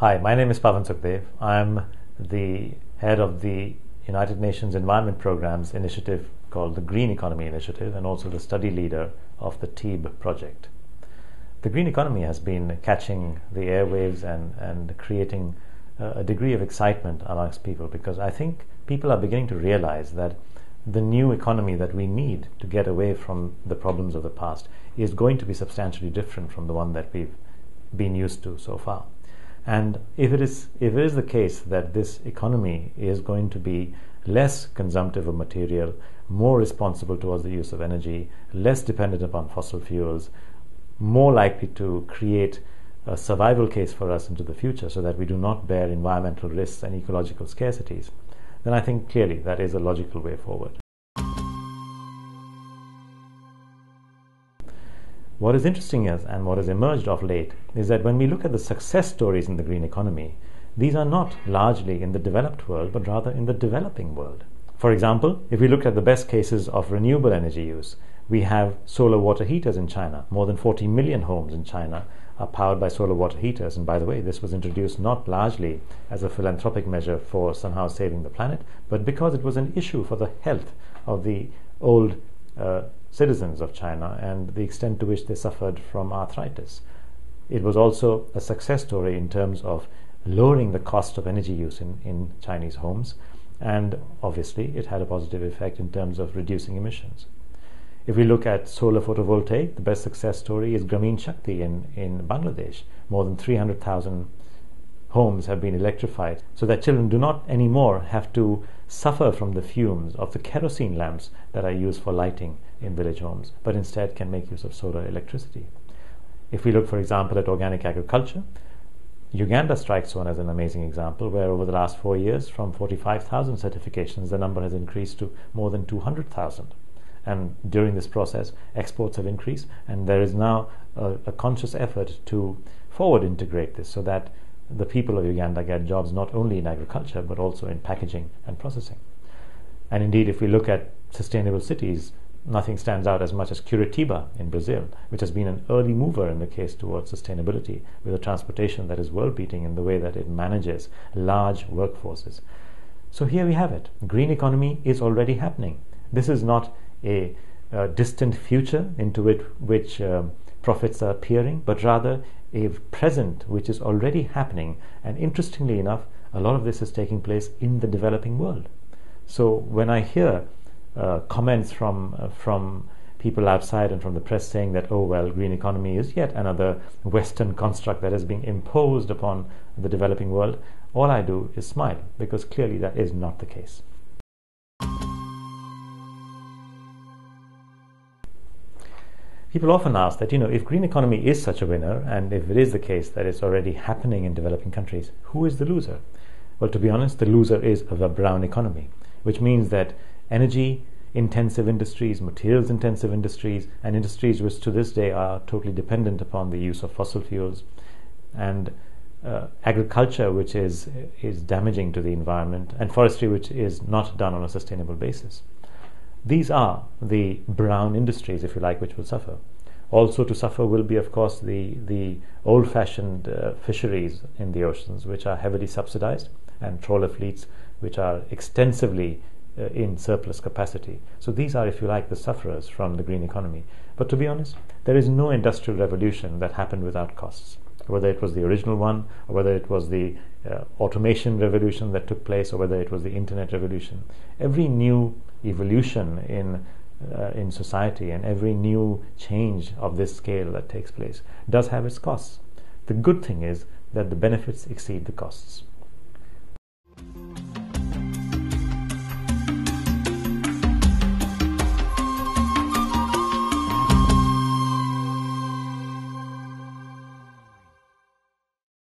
Hi, my name is Pavan Sukhdev. I'm the head of the United Nations Environment Programme's initiative called the Green Economy Initiative, and also the study leader of the TEEB project. The green economy has been catching the airwaves and creating a degree of excitement amongst people, because I think people are beginning to realize that the new economy that we need to get away from the problems of the past is going to be substantially different from the one that we've been used to so far. And if it is the case that this economy is going to be less consumptive of material, more responsible towards the use of energy, less dependent upon fossil fuels, more likely to create a survival case for us into the future so that we do not bear environmental risks and ecological scarcities, then I think clearly that is a logical way forward. What is interesting is, and what has emerged of late, is that when we look at the success stories in the green economy, these are not largely in the developed world, but rather in the developing world. For example, if we look at the best cases of renewable energy use, we have solar water heaters in China. More than 40 million homes in China are powered by solar water heaters. And by the way, this was introduced not largely as a philanthropic measure for somehow saving the planet, but because it was an issue for the health of the old citizens of China and the extent to which they suffered from arthritis. It was also a success story in terms of lowering the cost of energy use in Chinese homes, and obviously it had a positive effect in terms of reducing emissions. If we look at solar photovoltaic, the best success story is Grameen Shakti in Bangladesh. More than 300,000 homes have been electrified so that children do not anymore have to suffer from the fumes of the kerosene lamps that are used for lighting in village homes, but instead can make use of solar electricity. If we look, for example, at organic agriculture, Uganda strikes one as an amazing example, where over the last 4 years, from 45,000 certifications, the number has increased to more than 200,000. And during this process, exports have increased, and there is now a conscious effort to forward integrate this so that the people of Uganda get jobs not only in agriculture but also in packaging and processing. And indeed, if we look at sustainable cities, nothing stands out as much as Curitiba in Brazil, which has been an early mover in the case towards sustainability, with a transportation that is world-beating in the way that it manages large workforces. So here we have it. Green economy is already happening. This is not a distant future into which profits are appearing, but rather a present which is already happening. And interestingly enough, a lot of this is taking place in the developing world. So when I hear comments from people outside and from the press saying that, oh well, green economy is yet another Western construct that is being imposed upon the developing world, all I do is smile, because clearly that is not the case. People often ask that, if green economy is such a winner, and if it is the case that it's already happening in developing countries, who is the loser? Well, to be honest, the loser is the brown economy, which means that energy-intensive industries, materials-intensive industries, and industries which to this day are totally dependent upon the use of fossil fuels, and agriculture which is damaging to the environment, and forestry which is not done on a sustainable basis. These are the brown industries, if you like, which will suffer. Also to suffer will be, of course, the old-fashioned fisheries in the oceans, which are heavily subsidized, and trawler fleets which are extensively in surplus capacity. So these are, if you like, the sufferers from the green economy. But to be honest, there is no industrial revolution that happened without costs. Whether it was the original one, or whether it was the automation revolution that took place, or whether it was the internet revolution, every new evolution in society and every new change of this scale that takes place does have its costs. The good thing is that the benefits exceed the costs.